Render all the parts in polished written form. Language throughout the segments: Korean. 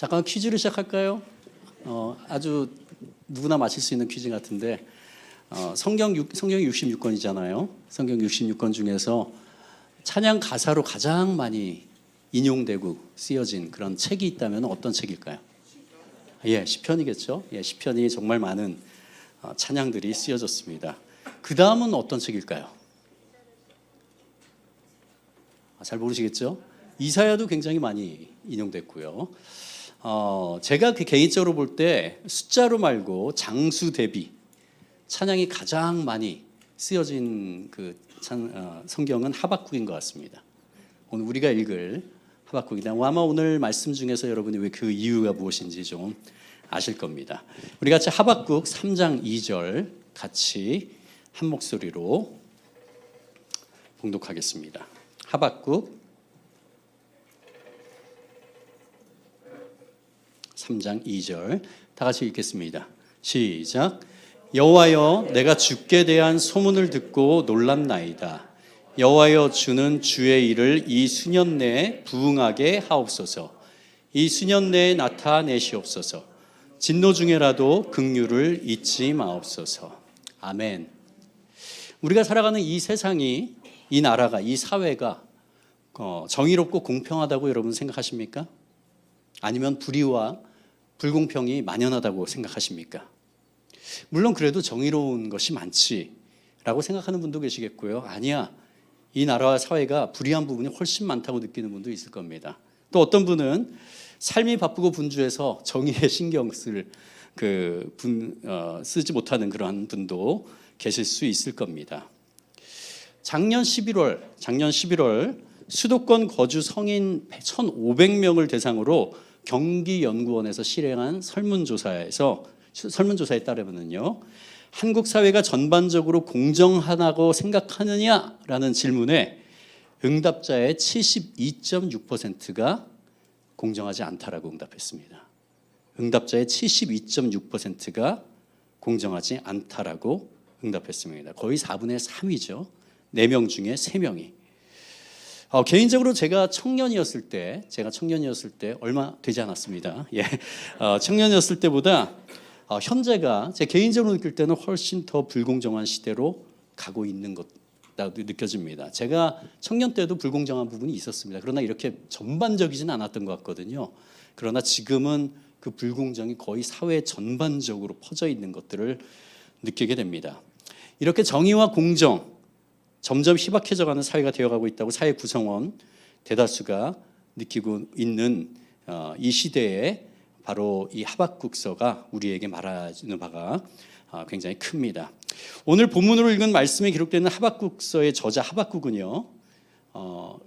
잠깐 퀴즈를 시작할까요? 아주 누구나 맞힐 수 있는 퀴즈 같은데 성경이 66권이잖아요. 성경 66권 중에서 찬양 가사로 가장 많이 인용되고 쓰여진 그런 책이 있다면 어떤 책일까요? 예, 시편이겠죠. 예, 시편이 정말 많은 찬양들이 쓰여졌습니다. 그 다음은 어떤 책일까요? 잘 모르시겠죠? 이사야도 굉장히 많이 인용됐고요. 제가 개인적으로 볼 때 숫자로 말고 장수 대비 찬양이 가장 많이 쓰여진 성경은 하박국인 것 같습니다. 오늘 우리가 읽을 하박국이다. 아마 오늘 말씀 중에서 여러분이 왜 그 이유가 무엇인지 좀 아실 겁니다. 우리 같이 하박국 3장 2절 같이 한 목소리로 봉독하겠습니다. 하박국 3장 2절 다 같이 읽겠습니다. 시작. 여호와여, 내가 주께 대한 소문을 듣고 놀랐나이다. 여호와여, 주는 주의 일을 이 수년 내에 부응하게 하옵소서. 이 수년 내에 나타내시옵소서. 진노 중에라도 긍휼을 잊지 마옵소서. 아멘. 우리가 살아가는 이 세상이, 이 나라가, 이 사회가 정의롭고 공평하다고 여러분 생각하십니까? 아니면 불의와 불공평이 만연하다고 생각하십니까? 물론 그래도 정의로운 것이 많지라고 생각하는 분도 계시겠고요. 아니야, 이 나라와 사회가 불의한 부분이 훨씬 많다고 느끼는 분도 있을 겁니다. 또 어떤 분은 삶이 바쁘고 분주해서 정의에 신경 쓰지 못하는 그러한 분도 계실 수 있을 겁니다. 작년 11월 수도권 거주 성인 1,500명을 대상으로 경기연구원에서 실행한 설문조사에 따르면요, 한국 사회가 전반적으로 공정하다고 생각하느냐라는 질문에 응답자의 72.6%가 공정하지 않다라고 응답했습니다. 응답자의 72.6%가 공정하지 않다라고 응답했습니다. 거의 4분의 3이죠. 4명 중에 3명이. 개인적으로 제가 청년이었을 때 얼마 되지 않았습니다. 예, 청년이었을 때보다 현재가 제 개인적으로 느낄 때는 훨씬 더 불공정한 시대로 가고 있는 것다고 느껴집니다. 제가 청년 때도 불공정한 부분이 있었습니다. 그러나 이렇게 전반적이지는 않았던 것 같거든요. 그러나 지금은 그 불공정이 거의 사회 전반적으로 퍼져 있는 것들을 느끼게 됩니다. 이렇게 정의와 공정, 점점 희박해져가는 사회가 되어가고 있다고 사회 구성원 대다수가 느끼고 있는 이 시대에 바로 이 하박국서가 우리에게 말하는 바가 굉장히 큽니다. 오늘 본문으로 읽은 말씀에 기록되는 하박국서의 저자 하박국은요,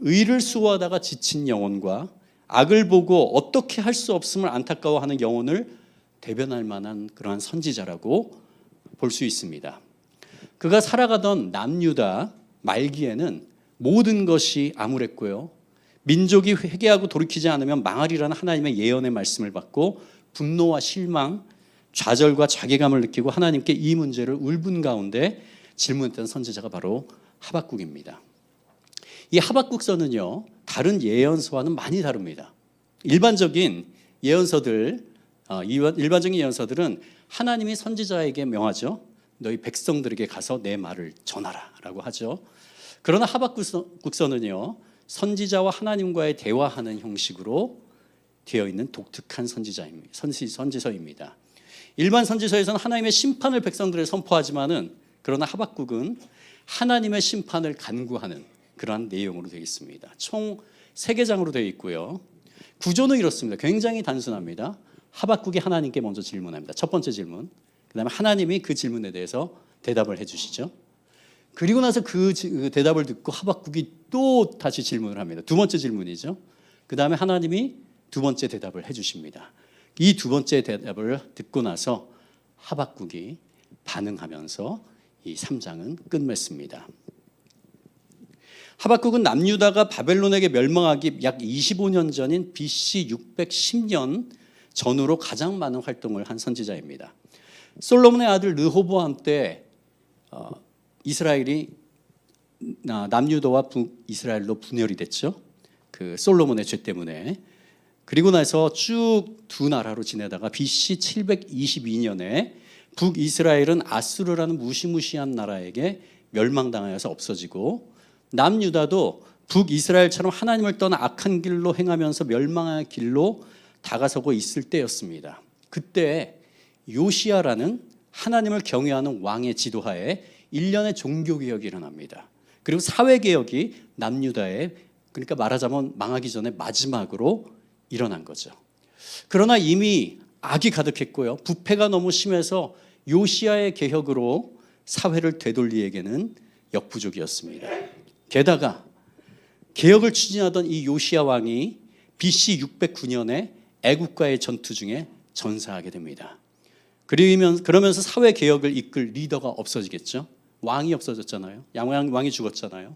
의를 수호하다가 지친 영혼과 악을 보고 어떻게 할 수 없음을 안타까워하는 영혼을 대변할 만한 그러한 선지자라고 볼 수 있습니다. 그가 살아가던 남유다 말기에는 모든 것이 암울했고요, 민족이 회개하고 돌이키지 않으면 망하리라는 하나님의 예언의 말씀을 받고 분노와 실망, 좌절과 자괴감을 느끼고 하나님께 이 문제를 울분 가운데 질문했던 선지자가 바로 하박국입니다. 이 하박국서는요, 다른 예언서와는 많이 다릅니다. 일반적인 예언서들은 하나님이 선지자에게 명하죠. 너희 백성들에게 가서 내 말을 전하라 라고 하죠. 그러나 하박국서는요, 선지자와 하나님과의 대화하는 형식으로 되어 있는 독특한 선지서입니다. 일반 선지서에서는 하나님의 심판을 백성들에 선포하지만은, 그러나 하박국은 하나님의 심판을 간구하는 그러한 내용으로 되어 있습니다. 총 3개장으로 되어 있고요. 구조는 이렇습니다. 굉장히 단순합니다. 하박국이 하나님께 먼저 질문합니다. 첫 번째 질문. 그 다음에 하나님이 그 질문에 대해서 대답을 해주시죠. 그리고 나서 그 대답을 듣고 하박국이 또 다시 질문을 합니다. 두 번째 질문이죠. 그 다음에 하나님이 두 번째 대답을 해주십니다. 이 두 번째 대답을 듣고 나서 하박국이 반응하면서 이 3장은 끝맺습니다. 하박국은 남유다가 바벨론에게 멸망하기 약 25년 전인 BC 610년 전후로 가장 많은 활동을 한 선지자입니다. 솔로몬의 아들 르호보암 때 이스라엘이 남유다와 이스라엘로 분열이 됐죠. 그 솔로몬의 죄 때문에. 그리고 나서 쭉 두 나라로 지내다가 BC 722년에 북이스라엘은 아수르라는 무시무시한 나라에게 멸망당하여서 없어지고 남유다도 북이스라엘처럼 하나님을 떠나 악한 길로 행하면서 멸망의 길로 다가서고 있을 때였습니다. 그때 요시야라는 하나님을 경외하는 왕의 지도하에 일련의 종교개혁이 일어납니다. 그리고 사회개혁이 남유다에, 그러니까 말하자면 망하기 전에 마지막으로 일어난 거죠. 그러나 이미 악이 가득했고요, 부패가 너무 심해서 요시야의 개혁으로 사회를 되돌리기에는 역부족이었습니다. 게다가 개혁을 추진하던 이 요시야 왕이 BC 609년에 애국과의 전투 중에 전사하게 됩니다. 그러면서 사회 개혁을 이끌 리더가 없어지겠죠. 왕이 없어졌잖아요. 왕이 죽었잖아요.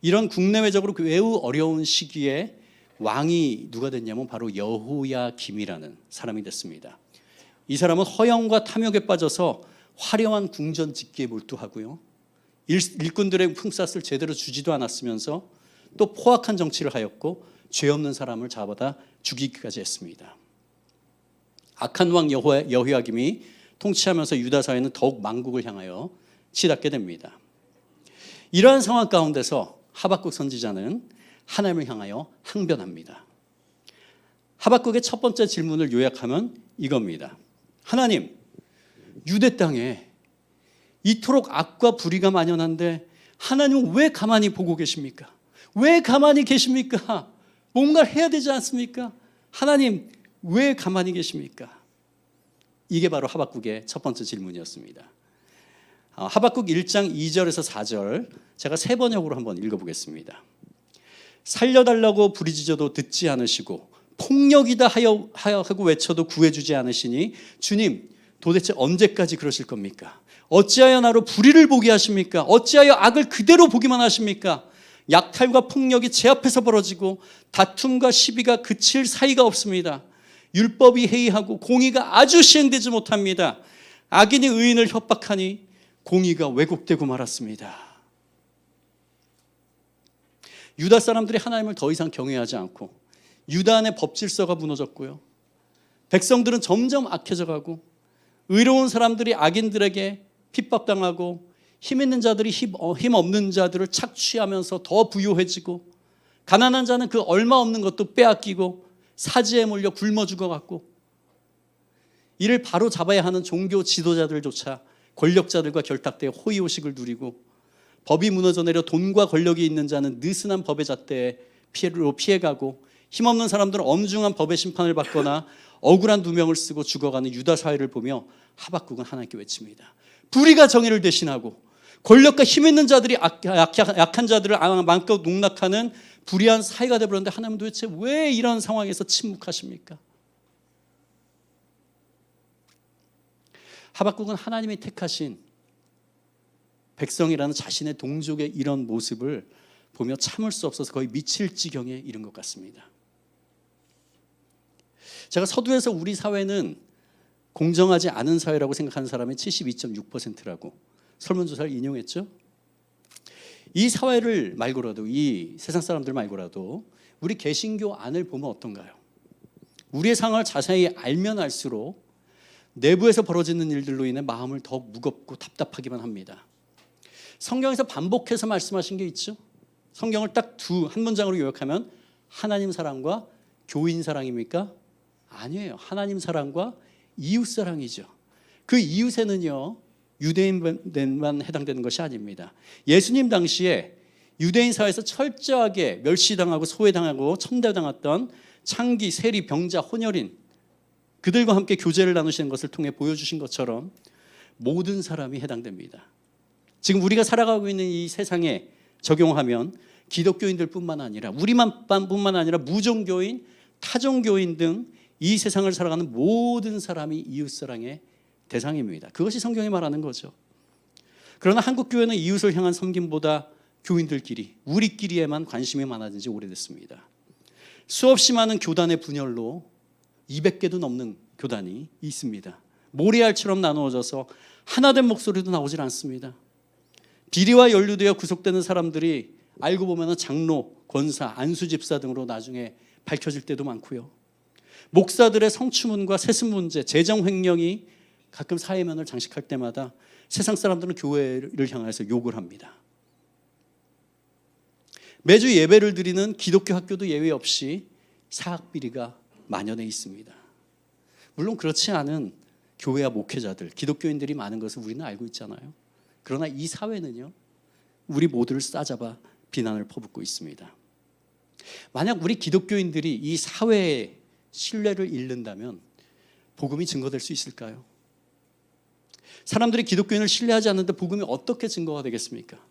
이런 국내외적으로 매우 어려운 시기에 왕이 누가 됐냐면 바로 여호야김이라는 사람이 됐습니다. 이 사람은 허영과 탐욕에 빠져서 화려한 궁전 짓기에 몰두하고요, 일꾼들의 품삯을 제대로 주지도 않았으면서 또 포악한 정치를 하였고 죄 없는 사람을 잡아다 죽이기까지 했습니다. 악한 왕 여호야김이 통치하면서 유다 사회는 더욱 망국을 향하여 치닫게 됩니다. 이러한 상황 가운데서 하박국 선지자는 하나님을 향하여 항변합니다. 하박국의 첫 번째 질문을 요약하면 이겁니다. 하나님, 유대 땅에 이토록 악과 불의가 만연한데 하나님은 왜 가만히 보고 계십니까? 왜 가만히 계십니까? 뭔가를 해야 되지 않습니까? 하나님, 왜 가만히 계십니까? 이게 바로 하박국의 첫 번째 질문이었습니다. 하박국 1장 2절에서 4절 제가 세 번역으로 한번 읽어보겠습니다. 살려달라고 부르짖어도 듣지 않으시고 폭력이다 하고 외쳐도 구해주지 않으시니 주님, 도대체 언제까지 그러실 겁니까? 어찌하여 나로 불의를 보게 하십니까? 어찌하여 악을 그대로 보기만 하십니까? 약탈과 폭력이 제 앞에서 벌어지고 다툼과 시비가 그칠 사이가 없습니다. 율법이 해이하고 공의가 아주 시행되지 못합니다. 악인이 의인을 협박하니 공의가 왜곡되고 말았습니다. 유다 사람들이 하나님을 더 이상 경외하지 않고 유다 안의 법질서가 무너졌고요, 백성들은 점점 악해져 가고 의로운 사람들이 악인들에게 핍박당하고 힘 있는 자들이 힘 없는 자들을 착취하면서 더 부유해지고 가난한 자는 그 얼마 없는 것도 빼앗기고 사지에 몰려 굶어 죽어갔고 이를 바로 잡아야 하는 종교 지도자들조차 권력자들과 결탁되어 호의호식을 누리고 법이 무너져 내려 돈과 권력이 있는 자는 느슨한 법의 잣대에 피해가고 힘없는 사람들은 엄중한 법의 심판을 받거나 억울한 누명을 쓰고 죽어가는 유다 사회를 보며 하박국은 하나님께 외칩니다. 불의가 정의를 대신하고 권력과 힘 있는 자들이 약한 자들을 마음껏 농락하는 불의한 사회가 되어버렸는데 하나님은 도대체 왜 이런 상황에서 침묵하십니까? 하박국은 하나님이 택하신 백성이라는 자신의 동족의 이런 모습을 보며 참을 수 없어서 거의 미칠 지경에 이른 것 같습니다. 제가 서두에서 우리 사회는 공정하지 않은 사회라고 생각하는 사람이 72.6%라고 설문조사를 인용했죠. 이 사회를 말고라도, 이 세상 사람들 말고라도 우리 개신교 안을 보면 어떤가요? 우리의 상황을 자세히 알면 알수록 내부에서 벌어지는 일들로 인해 마음을 더 무겁고 답답하기만 합니다. 성경에서 반복해서 말씀하신 게 있죠. 성경을 딱 한 문장으로 요약하면 하나님 사랑과 교인 사랑입니까? 아니에요. 하나님 사랑과 이웃 사랑이죠. 그 이웃에는요, 유대인만 해당되는 것이 아닙니다. 예수님 당시에 유대인 사회에서 철저하게 멸시당하고 소외당하고 천대당했던 창기, 세리, 병자, 혼혈인, 그들과 함께 교제를 나누시는 것을 통해 보여주신 것처럼 모든 사람이 해당됩니다. 지금 우리가 살아가고 있는 이 세상에 적용하면 기독교인들뿐만 아니라 우리만뿐만 아니라 무종교인, 타종교인 등 이 세상을 살아가는 모든 사람이 이웃사랑의 대상입니다. 그것이 성경이 말하는 거죠. 그러나 한국교회는 이웃을 향한 섬김보다 교인들끼리, 우리끼리에만 관심이 많아진 지 오래됐습니다. 수없이 많은 교단의 분열로 200개도 넘는 교단이 있습니다. 모래알처럼 나누어져서 하나된 목소리도 나오질 않습니다. 비리와 연루되어 구속되는 사람들이 알고 보면 장로, 권사, 안수집사 등으로 나중에 밝혀질 때도 많고요. 목사들의 성추문과 세습 문제, 재정 횡령이 가끔 사회면을 장식할 때마다 세상 사람들은 교회를 향해서 욕을 합니다. 매주 예배를 드리는 기독교 학교도 예외 없이 사학 비리가 만연해 있습니다. 물론 그렇지 않은 교회와 목회자들, 기독교인들이 많은 것을 우리는 알고 있잖아요. 그러나 이 사회는요, 우리 모두를 싸잡아 비난을 퍼붓고 있습니다. 만약 우리 기독교인들이 이 사회의 신뢰를 잃는다면 복음이 증거될 수 있을까요? 사람들이 기독교인을 신뢰하지 않는데 복음이 어떻게 증거가 되겠습니까?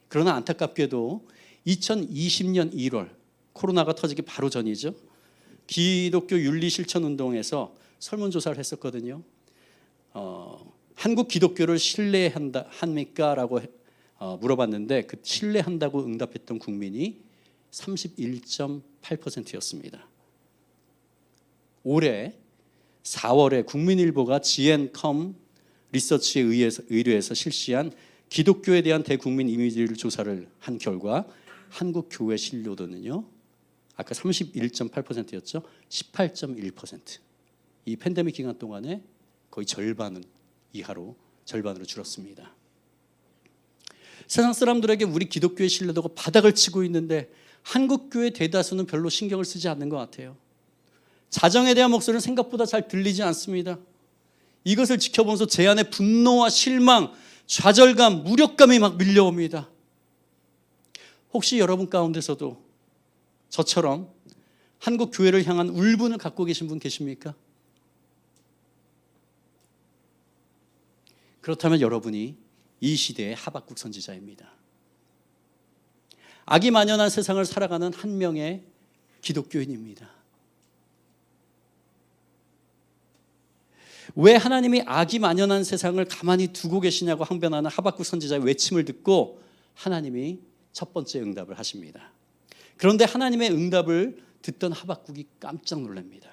그러나 안타깝게도 2020년 1월 코로나가 터지기 바로 전이죠. 기독교 윤리실천운동에서 설문조사를 했었거든요. 한국 기독교를 신뢰합니까? 라고 물어봤는데 그 신뢰한다고 응답했던 국민이 31.8%였습니다. 올해 4월에 국민일보가 GN컴 리서치에 의뢰해서 실시한 기독교에 대한 대국민 이미지를 조사를 한 결과 한국 교회 신뢰도는요, 아까 31.8%였죠. 18.1%. 이 팬데믹 기간 동안에 거의 절반으로 줄었습니다. 세상 사람들에게 우리 기독교의 신뢰도가 바닥을 치고 있는데 한국 교회 대다수는 별로 신경을 쓰지 않는 것 같아요. 자정에 대한 목소리는 생각보다 잘 들리지 않습니다. 이것을 지켜보면서 제 안에 분노와 실망, 좌절감, 무력감이 막 밀려옵니다. 혹시 여러분 가운데서도 저처럼 한국 교회를 향한 울분을 갖고 계신 분 계십니까? 그렇다면 여러분이 이 시대의 하박국 선지자입니다. 악이 만연한 세상을 살아가는 한 명의 기독교인입니다. 왜 하나님이 악이 만연한 세상을 가만히 두고 계시냐고 항변하는 하박국 선지자의 외침을 듣고 하나님이 첫 번째 응답을 하십니다. 그런데 하나님의 응답을 듣던 하박국이 깜짝 놀랍니다.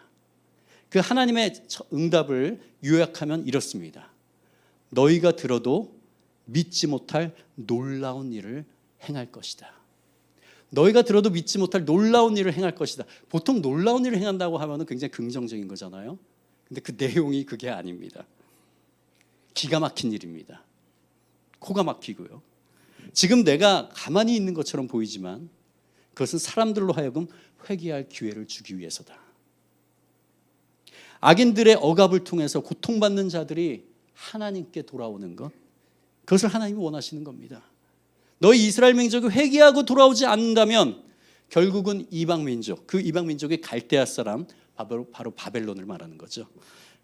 그 하나님의 응답을 요약하면 이렇습니다. 너희가 들어도 믿지 못할 놀라운 일을 행할 것이다. 너희가 들어도 믿지 못할 놀라운 일을 행할 것이다. 보통 놀라운 일을 행한다고 하면 굉장히 긍정적인 거잖아요. 근데 그 내용이 그게 아닙니다. 기가 막힌 일입니다. 코가 막히고요. 지금 내가 가만히 있는 것처럼 보이지만 그것은 사람들로 하여금 회개할 기회를 주기 위해서다. 악인들의 억압을 통해서 고통받는 자들이 하나님께 돌아오는 것, 그것을 하나님이 원하시는 겁니다. 너희 이스라엘 민족이 회개하고 돌아오지 않는다면 결국은 이방 민족, 그 이방 민족이 갈대아 사람, 바로 바벨론을 말하는 거죠.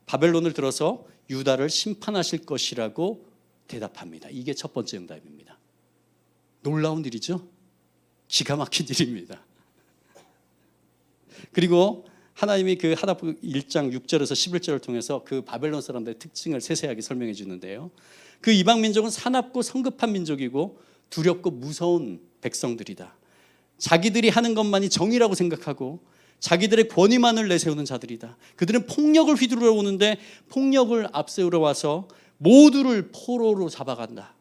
바벨론을 들어서 유다를 심판하실 것이라고 대답합니다. 이게 첫 번째 응답입니다. 놀라운 일이죠. 기가 막힌 일입니다. 그리고 하나님이 그 하박국 1장 6절에서 11절을 통해서 그 바벨론 사람들의 특징을 세세하게 설명해 주는데요. 그 이방 민족은 사납고 성급한 민족이고 두렵고 무서운 백성들이다. 자기들이 하는 것만이 정의라고 생각하고 자기들의 권위만을 내세우는 자들이다. 그들은 폭력을 휘두르러 오는데 폭력을 앞세우러 와서 모두를 포로로 잡아간다.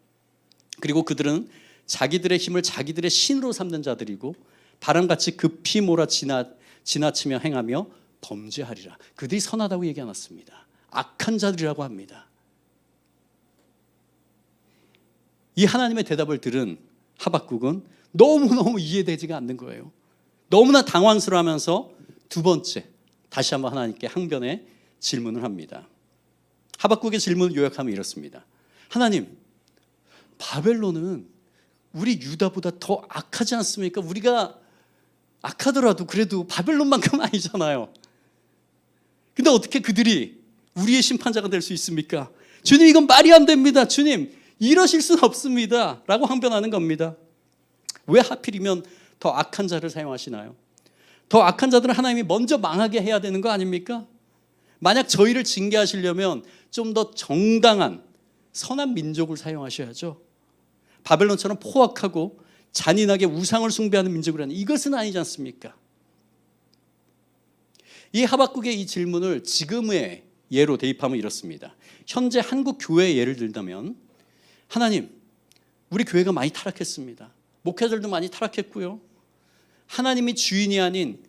그리고 그들은 자기들의 힘을 자기들의 신으로 삼는 자들이고 바람같이 급히 몰아 지나치며 행하며 범죄하리라. 그들이 선하다고 얘기 안 했습니다. 악한 자들이라고 합니다. 이 하나님의 대답을 들은 하박국은 너무너무 이해되지가 않는 거예요. 너무나 당황스러워하면서 두 번째 다시 한번 하나님께 항변의 질문을 합니다. 하박국의 질문을 요약하면 이렇습니다. 하나님, 바벨론은 우리 유다보다 더 악하지 않습니까? 우리가 악하더라도 그래도 바벨론만큼은 아니잖아요. 근데 어떻게 그들이 우리의 심판자가 될 수 있습니까? 주님, 이건 말이 안 됩니다. 주님, 이러실 수는 없습니다. 라고 항변하는 겁니다. 왜 하필이면 더 악한 자를 사용하시나요? 더 악한 자들은 하나님이 먼저 망하게 해야 되는 거 아닙니까? 만약 저희를 징계하시려면 좀 더 정당한 선한 민족을 사용하셔야죠. 바벨론처럼 포악하고 잔인하게 우상을 숭배하는 민족이라는 이것은 아니지 않습니까? 이 하박국의 이 질문을 지금의 예로 대입하면 이렇습니다. 현재 한국 교회의 예를 들자면 하나님, 우리 교회가 많이 타락했습니다. 목회자들도 많이 타락했고요. 하나님이 주인이 아닌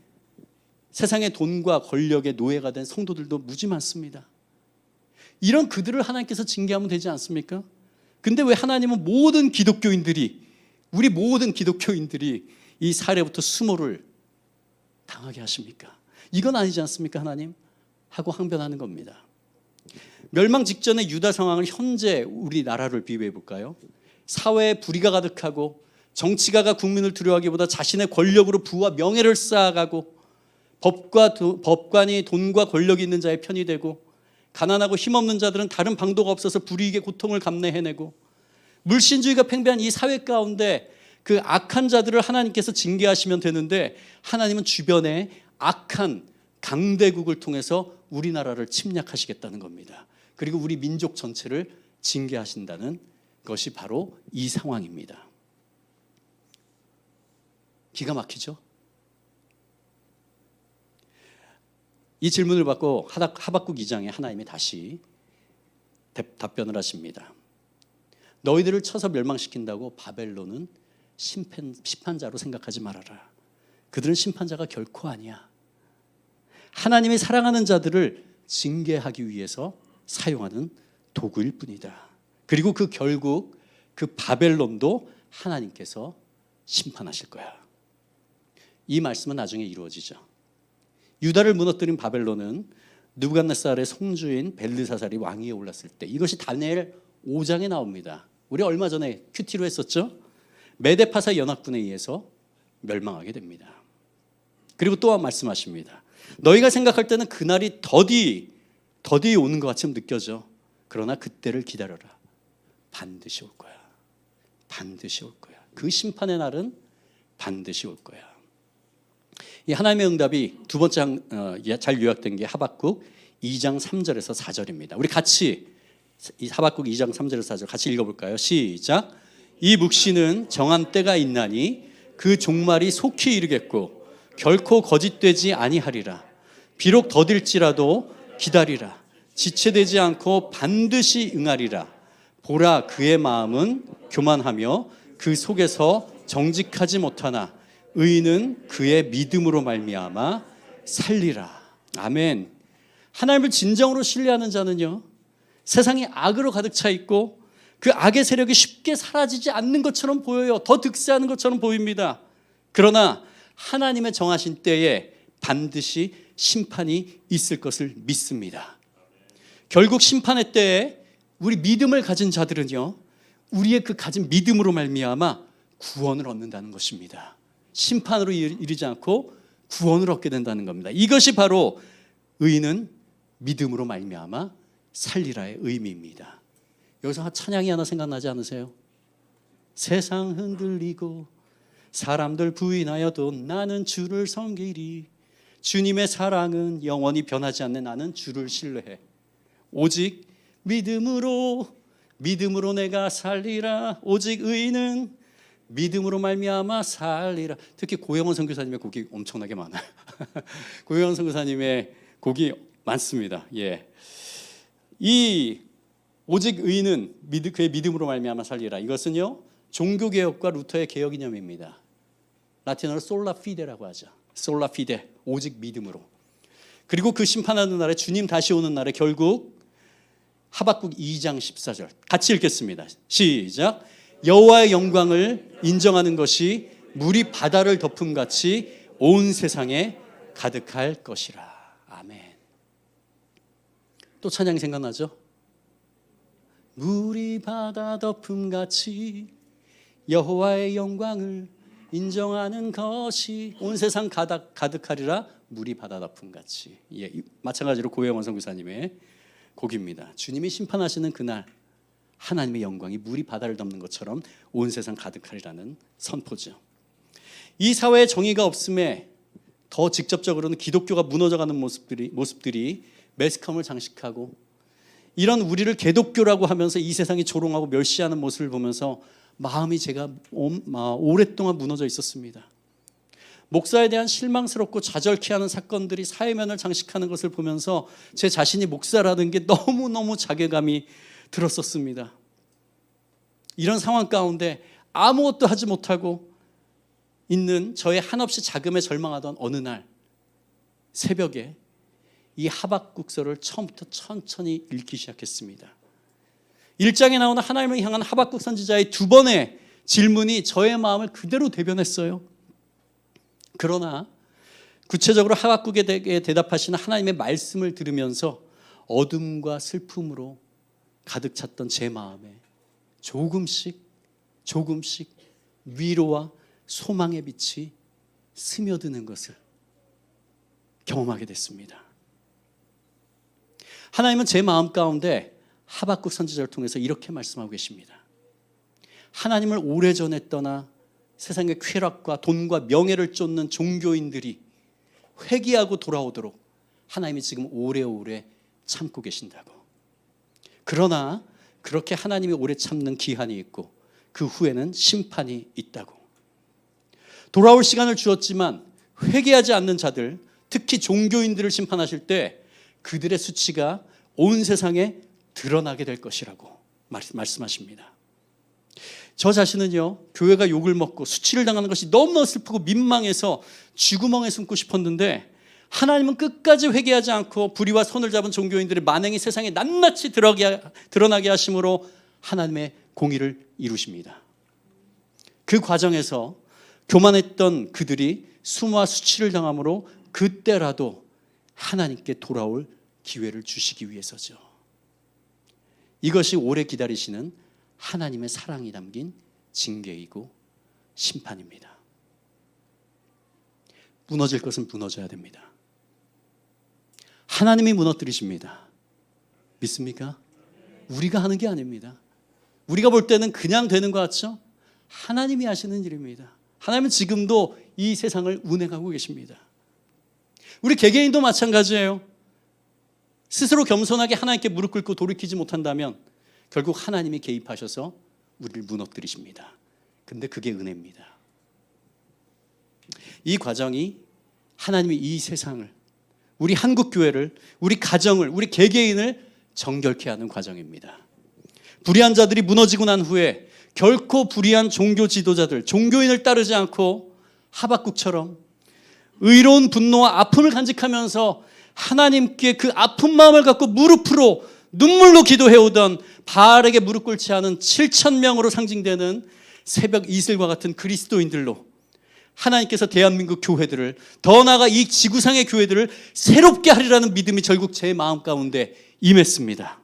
세상의 돈과 권력의 노예가 된 성도들도 무지 많습니다. 이런 그들을 하나님께서 징계하면 되지 않습니까? 근데 왜 하나님은 우리 모든 기독교인들이 이 사례부터 수모를 당하게 하십니까? 이건 아니지 않습니까, 하나님? 하고 항변하는 겁니다. 멸망 직전의 유다 상황을 현재 우리나라를 비교해 볼까요? 사회에 불의가 가득하고 정치가가 국민을 두려워하기보다 자신의 권력으로 부와 명예를 쌓아가고 법관이 돈과 권력이 있는 자의 편이 되고 가난하고 힘없는 자들은 다른 방도가 없어서 불이익의 고통을 감내해내고 물신주의가 팽배한 이 사회 가운데 그 악한 자들을 하나님께서 징계하시면 되는데 하나님은 주변에 악한 강대국을 통해서 우리나라를 침략하시겠다는 겁니다. 그리고 우리 민족 전체를 징계하신다는 것이 바로 이 상황입니다. 기가 막히죠? 이 질문을 받고 하박국 2장에 하나님이 다시 답변을 하십니다. 너희들을 쳐서 멸망시킨다고 바벨론은 심판자로 생각하지 말아라. 그들은 심판자가 결코 아니야. 하나님이 사랑하는 자들을 징계하기 위해서 사용하는 도구일 뿐이다. 그리고 결국 그 바벨론도 하나님께서 심판하실 거야. 이 말씀은 나중에 이루어지죠. 유다를 무너뜨린 바벨론은 느부갓네살의 성주인 벨르사살이 왕위에 올랐을 때, 이것이 다니엘 5장에 나옵니다. 우리 얼마 전에 큐티로 했었죠. 메데파사 연합군에 의해서 멸망하게 됩니다. 그리고 또한 말씀하십니다. 너희가 생각할 때는 그날이 더디 오는 것 같이 느껴져. 그러나 그때를 기다려라. 반드시 올 거야. 반드시 올 거야. 그 심판의 날은 반드시 올 거야. 이 하나님의 응답이 두 번째 잘 요약된 게 하박국 2장 3절에서 4절입니다. 우리 같이 이 하박국 2장 3절에서 4절 같이 읽어볼까요? 시작. 이 묵시는 정한 때가 있나니 그 종말이 속히 이르겠고 결코 거짓되지 아니하리라. 비록 더딜지라도 기다리라. 지체되지 않고 반드시 응하리라. 보라, 그의 마음은 교만하며 그 속에서 정직하지 못하나 의인은 그의 믿음으로 말미암아 살리라. 아멘. 하나님을 진정으로 신뢰하는 자는요, 세상이 악으로 가득 차 있고 그 악의 세력이 쉽게 사라지지 않는 것처럼 보여요. 더 득세하는 것처럼 보입니다. 그러나 하나님의 정하신 때에 반드시 심판이 있을 것을 믿습니다. 결국 심판의 때에 우리 믿음을 가진 자들은요, 우리의 그 가진 믿음으로 말미암아 구원을 얻는다는 것입니다. 심판으로 이르지 않고 구원을 얻게 된다는 겁니다. 이것이 바로 의인은 믿음으로 말미암아 살리라의 의미입니다. 여기서 찬양이 하나 생각나지 않으세요? 세상 흔들리고 사람들 부인하여도 나는 주를 섬기리. 주님의 사랑은 영원히 변하지 않는 나는 주를 신뢰해. 오직 믿음으로 내가 살리라. 오직 의인은 믿음으로 말미암아 살리라. 특히 고영원 선교사님의 곡이 엄청나게 많아요. 고영원 선교사님의 곡이 많습니다. 예. 이 오직 의인은 그의 믿음으로 말미암아 살리라. 이것은요, 종교개혁과 루터의 개혁 이념입니다. 라틴어로 솔라 피데라고 하죠. 솔라 피데, 오직 믿음으로. 그리고 그 심판하는 날에, 주님 다시 오는 날에 결국 하박국 2장 14절 같이 읽겠습니다. 시작. 여호와의 영광을 인정하는 것이 물이 바다를 덮음같이 온 세상에 가득할 것이라. 아멘. 또 찬양이 생각나죠? 물이 바다 덮음같이 여호와의 영광을 인정하는 것이 온 세상 가득하리라. 물이 바다 덮음같이. 예, 마찬가지로 고영원 선교사님의 곡입니다. 주님이 심판하시는 그날 하나님의 영광이 물이 바다를 덮는 것처럼 온 세상 가득하리라는 선포죠. 이 사회에 정의가 없음에 더 직접적으로는 기독교가 무너져가는 모습들이 매스컴을 장식하고 이런 우리를 개독교라고 하면서 이 세상이 조롱하고 멸시하는 모습을 보면서 마음이 제가 오랫동안 무너져 있었습니다. 목사에 대한 실망스럽고 좌절케 하는 사건들이 사회면을 장식하는 것을 보면서 제 자신이 목사라는 게 너무너무 자괴감이 들었었습니다. 이런 상황 가운데 아무것도 하지 못하고 있는 저의 한없이 자금에 절망하던 어느 날 새벽에 이 하박국서를 처음부터 천천히 읽기 시작했습니다. 1장에 나오는 하나님을 향한 하박국 선지자의 두 번의 질문이 저의 마음을 그대로 대변했어요. 그러나 구체적으로 하박국에 대답하시는 하나님의 말씀을 들으면서 어둠과 슬픔으로 가득 찼던 제 마음에 조금씩 위로와 소망의 빛이 스며드는 것을 경험하게 됐습니다. 하나님은 제 마음 가운데 하박국 선지자를 통해서 이렇게 말씀하고 계십니다. 하나님을 오래전에 떠나 세상의 쾌락과 돈과 명예를 쫓는 종교인들이 회개하고 돌아오도록 하나님이 지금 오래오래 참고 계신다고. 그러나 그렇게 하나님이 오래 참는 기한이 있고 그 후에는 심판이 있다고. 돌아올 시간을 주었지만 회개하지 않는 자들, 특히 종교인들을 심판하실 때 그들의 수치가 온 세상에 드러나게 될 것이라고 말씀하십니다. 저 자신은요, 교회가 욕을 먹고 수치를 당하는 것이 너무나 슬프고 민망해서 쥐구멍에 숨고 싶었는데 하나님은 끝까지 회개하지 않고 불의와 손을 잡은 종교인들의 만행이 세상에 낱낱이 드러나게 하심으로 하나님의 공의를 이루십니다. 그 과정에서 교만했던 그들이 수모와 수치를 당함으로 그때라도 하나님께 돌아올 기회를 주시기 위해서죠. 이것이 오래 기다리시는 하나님의 사랑이 담긴 징계이고 심판입니다. 무너질 것은 무너져야 됩니다. 하나님이 무너뜨리십니다. 믿습니까? 우리가 하는 게 아닙니다. 우리가 볼 때는 그냥 되는 것 같죠? 하나님이 하시는 일입니다. 하나님은 지금도 이 세상을 운행하고 계십니다. 우리 개개인도 마찬가지예요. 스스로 겸손하게 하나님께 무릎 꿇고 돌이키지 못한다면 결국 하나님이 개입하셔서 우리를 무너뜨리십니다. 근데 그게 은혜입니다. 이 과정이 하나님이 이 세상을, 우리 한국교회를, 우리 가정을, 우리 개개인을 정결케 하는 과정입니다. 불의한 자들이 무너지고 난 후에 결코 불의한 종교 지도자들, 종교인을 따르지 않고 하박국처럼 의로운 분노와 아픔을 간직하면서 하나님께 그 아픈 마음을 갖고 무릎으로 눈물로 기도해오던 바알에게 무릎 꿇지 않은 7,000명으로 상징되는 새벽 이슬과 같은 그리스도인들로 하나님께서 대한민국 교회들을, 더 나아가 이 지구상의 교회들을 새롭게 하리라는 믿음이 결국 제 마음 가운데 임했습니다.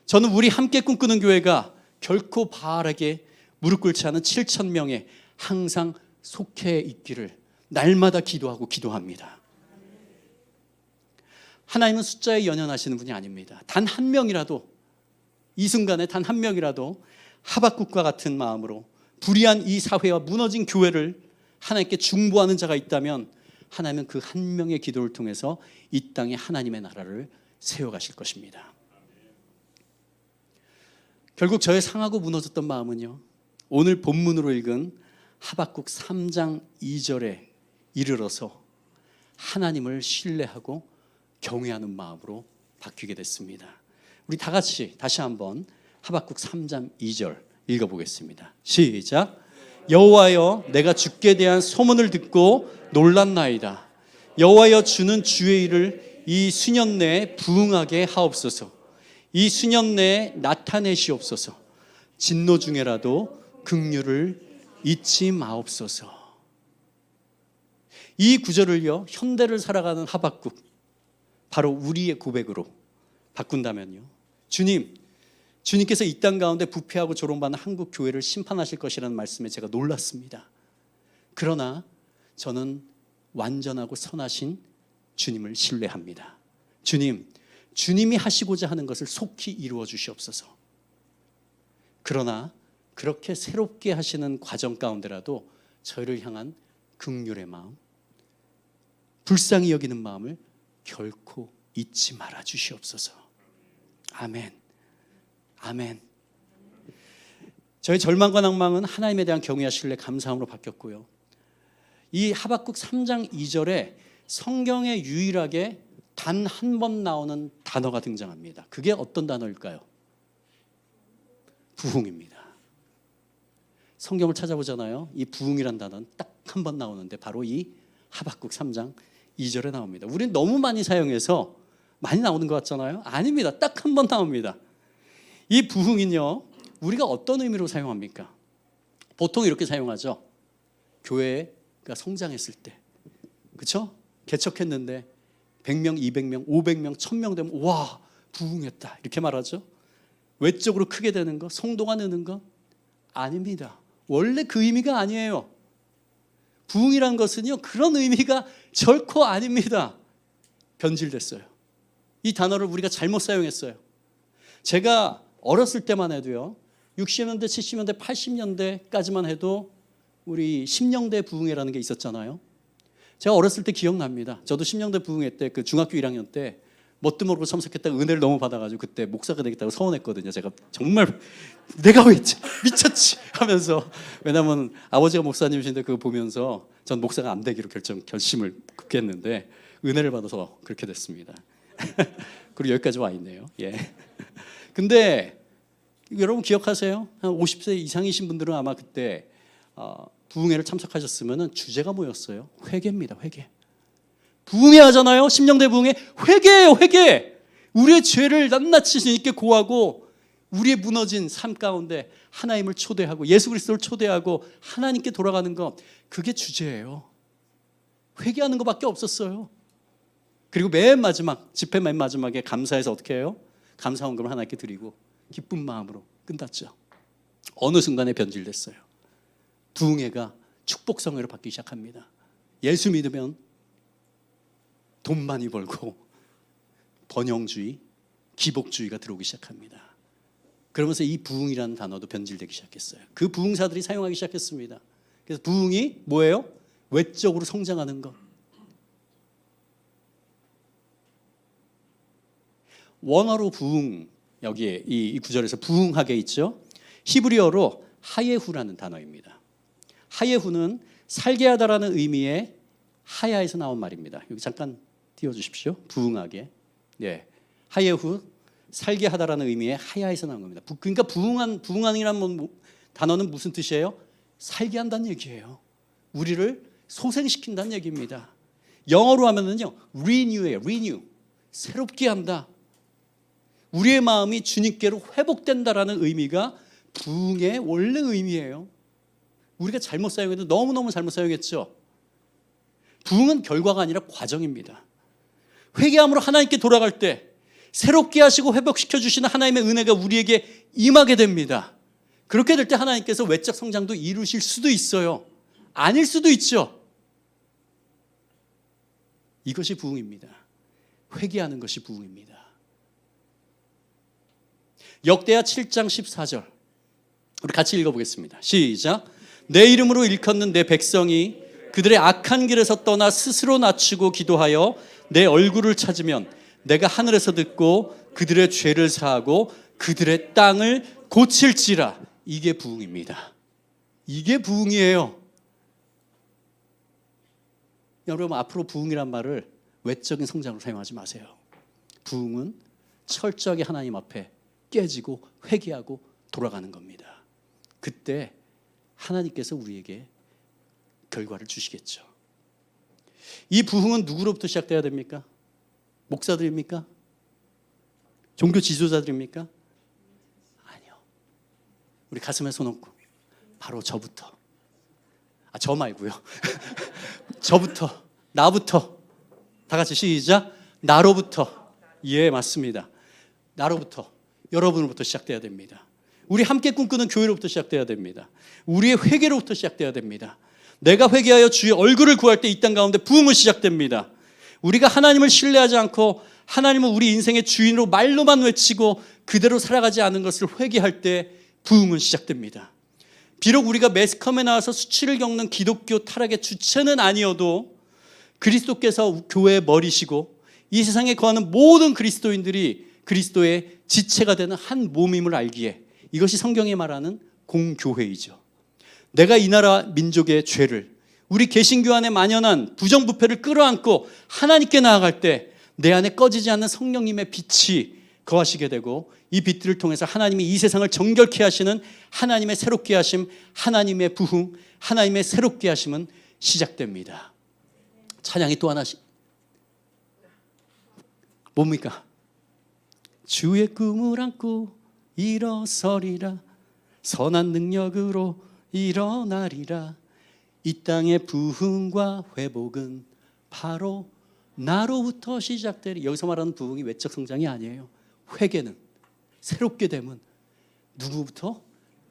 저는 우리 함께 꿈꾸는 교회가 결코 바알에게 무릎 꿇지 않은 7,000명에 항상 속해 있기를 날마다 기도하고 기도합니다. 하나님은 숫자에 연연하시는 분이 아닙니다. 단 한 명이라도, 이 순간에 단 한 명이라도 하박국과 같은 마음으로 불의한 이 사회와 무너진 교회를 하나님께 중보하는 자가 있다면 하나님은 그 한 명의 기도를 통해서 이 땅에 하나님의 나라를 세워가실 것입니다. 결국 저의 상하고 무너졌던 마음은요, 오늘 본문으로 읽은 하박국 3장 2절에 이르러서 하나님을 신뢰하고 경외하는 마음으로 바뀌게 됐습니다. 우리 다 같이 다시 한번 하박국 3장 2절 읽어보겠습니다. 시작. 여호와여, 내가 주께 대한 소문을 듣고 놀랐나이다. 여호와여, 주는 주의 일을 이 수년 내에 부응하게 하옵소서. 이 수년 내에 나타내시옵소서. 진노 중에라도 긍휼을 잊지 마옵소서. 이 구절을요, 현대를 살아가는 하박국, 바로 우리의 고백으로 바꾼다면요, 주님께서 이 땅 가운데 부패하고 조롱받는 한국 교회를 심판하실 것이라는 말씀에 제가 놀랐습니다. 그러나 저는 완전하고 선하신 주님을 신뢰합니다. 주님이 하시고자 하는 것을 속히 이루어 주시옵소서. 그러나 그렇게 새롭게 하시는 과정 가운데라도 저희를 향한 긍휼의 마음, 불쌍히 여기는 마음을 결코 잊지 말아 주시옵소서. 아멘. 아멘. 저희 절망과 낭망은 하나님에 대한 경외와 신뢰, 감사함으로 바뀌었고요. 이 하박국 3장 2절에 성경에 유일하게 단 한 번 나오는 단어가 등장합니다. 그게 어떤 단어일까요? 부흥입니다. 성경을 찾아보잖아요. 이 부흥이란 단어는 딱 한 번 나오는데 바로 이 하박국 3장 2절에 나옵니다. 우리는 너무 많이 사용해서 많이 나오는 것 같잖아요. 아닙니다. 딱 한 번 나옵니다. 이 부흥은요, 우리가 어떤 의미로 사용합니까? 보통 이렇게 사용하죠. 교회가 성장했을 때, 그렇죠? 개척했는데 100명, 200명, 500명, 1000명 되면 와, 부흥했다 이렇게 말하죠. 외적으로 크게 되는 것, 성도가 느는 것 아닙니다. 원래 그 의미가 아니에요. 부흥이라는 것은요, 그런 의미가 결코 아닙니다. 변질됐어요. 이 단어를 우리가 잘못 사용했어요. 제가 어렸을 때만 해도요, 60년대, 70년대, 80년대까지만 해도 우리 심령대 부흥회라는 게 있었잖아요. 제가 어렸을 때 기억납니다. 저도 심령대 부흥회 때 그 중학교 1학년 때 뭣도 모르고 참석했다가 은혜를 너무 받아가지고 그때 목사가 되겠다고 서원했거든요. 제가 정말 내가 왜 미쳤지 하면서, 왜냐하면 아버지가 목사님이신데 그거 보면서 전 목사가 안 되기로 결심을 굳게 했는데 은혜를 받아서 그렇게 됐습니다. 그리고 여기까지 와 있네요. 예. 근데 여러분 기억하세요? 한 50세 이상이신 분들은 아마 그때 부흥회를 참석하셨으면 주제가 뭐였어요? 회개입니다. 회개. 부흥회 하잖아요. 심령대 부흥회. 회개예요. 회개. 우리의 죄를 낱낱이 주님께 고하고 우리의 무너진 삶 가운데 하나님을 초대하고 예수 그리스도를 초대하고 하나님께 돌아가는 것, 그게 주제예요. 회개하는 것밖에 없었어요. 그리고 맨 마지막, 집회 맨 마지막에 감사해서 어떻게 해요? 감사 헌금을 하나님께 드리고 기쁜 마음으로 끝났죠. 어느 순간에 변질됐어요. 부흥회가 축복성회로 바뀌기 시작합니다. 예수 믿으면 돈 많이 벌고 번영주의, 기복주의가 들어오기 시작합니다. 그러면서 이 부흥이라는 단어도 변질되기 시작했어요. 그 부흥사들이 사용하기 시작했습니다. 그래서 부흥이 뭐예요? 외적으로 성장하는 것. 원어로 부흥, 여기에 이 구절에서 부흥하게 있죠. 히브리어로 하예후라는 단어입니다. 하예후는 살게 하다라는 의미의 하야에서 나온 말입니다. 여기 잠깐 띄워주십시오. 부흥하게. 예, 하예후, 살게 하다라는 의미의 하야에서 나온 겁니다. 그러니까 부흥하는이라는 단어는 무슨 뜻이에요? 살게 한다는 얘기예요. 우리를 소생시킨다는 얘기입니다. 영어로 하면은요, renew예요. renew. 새롭게 한다. 우리의 마음이 주님께로 회복된다라는 의미가 부흥의 원래 의미예요. 우리가 잘못 사용해도 너무너무 잘못 사용했죠. 부흥은 결과가 아니라 과정입니다. 회개함으로 하나님께 돌아갈 때 새롭게 하시고 회복시켜 주시는 하나님의 은혜가 우리에게 임하게 됩니다. 그렇게 될 때 하나님께서 외적 성장도 이루실 수도 있어요. 아닐 수도 있죠. 이것이 부흥입니다. 회개하는 것이 부흥입니다. 역대하 7장 14절 우리 같이 읽어보겠습니다. 시작. 내 이름으로 일컫는 내 백성이 그들의 악한 길에서 떠나 스스로 낮추고 기도하여 내 얼굴을 찾으면 내가 하늘에서 듣고 그들의 죄를 사하고 그들의 땅을 고칠지라. 이게 부흥입니다. 이게 부흥이에요. 여러분, 앞으로 부흥이란 말을 외적인 성장으로 사용하지 마세요. 부흥은 철저하게 하나님 앞에 깨지고 회개하고 돌아가는 겁니다. 그때 하나님께서 우리에게 결과를 주시겠죠. 이 부흥은 누구로부터 시작돼야 됩니까? 목사들입니까? 종교 지도자들입니까? 아니요. 우리 가슴에 손 얹고 바로 저부터. 저 말고요. 저부터, 나부터. 다 같이 시작. 나로부터. 예, 맞습니다. 나로부터, 여러분으로부터 시작돼야 됩니다. 우리 함께 꿈꾸는 교회로부터 시작돼야 됩니다. 우리의 회개로부터 시작돼야 됩니다. 내가 회개하여 주의 얼굴을 구할 때 이 땅 가운데 부흥은 시작됩니다. 우리가 하나님을 신뢰하지 않고 하나님은 우리 인생의 주인으로 말로만 외치고 그대로 살아가지 않은 것을 회개할 때 부흥은 시작됩니다. 비록 우리가 매스컴에 나와서 수치를 겪는 기독교 타락의 주체는 아니어도 그리스도께서 교회의 머리시고 이 세상에 거하는 모든 그리스도인들이 그리스도의 지체가 되는 한 몸임을 알기에 이것이 성경이 말하는 공교회이죠. 내가 이 나라 민족의 죄를, 우리 개신교 안에 만연한 부정부패를 끌어안고 하나님께 나아갈 때 내 안에 꺼지지 않는 성령님의 빛이 거하시게 되고 이 빛들을 통해서 하나님이 이 세상을 정결케 하시는 하나님의 새롭게 하심, 하나님의 부흥, 하나님의 새롭게 하심은 시작됩니다. 찬양이 또 하나 뭡니까? 주의 꿈을 안고 일어서리라. 선한 능력으로 일어나리라. 이 땅의 부흥과 회복은 바로 나로부터 시작되리. 여기서 말하는 부흥이 외적 성장이 아니에요. 회개는, 새롭게 됨은 누구부터?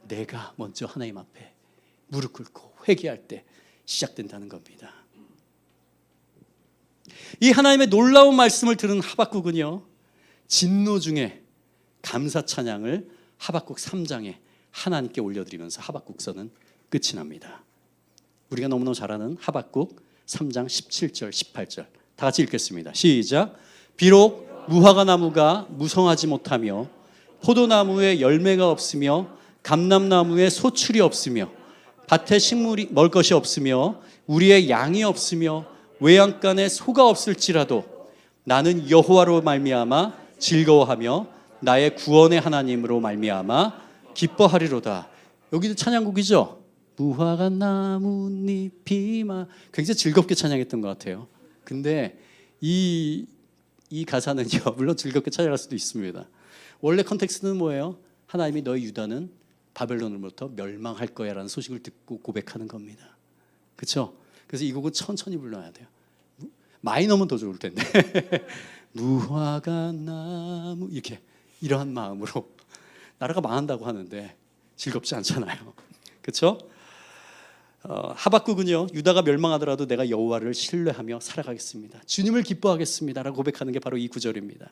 내가 먼저 하나님 앞에 무릎 꿇고 회개할 때 시작된다는 겁니다. 이 하나님의 놀라운 말씀을 들은 하박국은요, 진노 중에 감사 찬양을 하박국 3장에 하나님께 올려드리면서 하박국서는 끝이 납니다. 우리가 너무너무 잘 아는 하박국 3장 17절 18절 다 같이 읽겠습니다. 시작. 비록 무화과 나무가 무성하지 못하며 포도나무에 열매가 없으며 감람나무에 소출이 없으며 밭에 식물이 먹을 것이 없으며 우리의 양이 없으며 외양간에 소가 없을지라도 나는 여호와로 말미암아 즐거워하며 나의 구원의 하나님으로 말미암아 기뻐하리로다. 여기도 찬양곡이죠. 무화과 나뭇잎이 굉장히 즐겁게 찬양했던 것 같아요. 근데 이 가사는요, 물론 즐겁게 찬양할 수도 있습니다. 원래 컨텍스트는 뭐예요? 하나님이 너희 유다는 바벨론으로부터 멸망할 거야 라는 소식을 듣고 고백하는 겁니다. 그렇죠? 그래서 이 곡은 천천히 불러야 돼요. 마이너면 더 좋을 텐데 무화과 나무 이렇게 이러한 마음으로. 나라가 망한다고 하는데 즐겁지 않잖아요. 그렇죠? 하박국은요, 유다가 멸망하더라도 내가 여호와를 신뢰하며 살아가겠습니다. 주님을 기뻐하겠습니다 라고 고백하는 게 바로 이 구절입니다.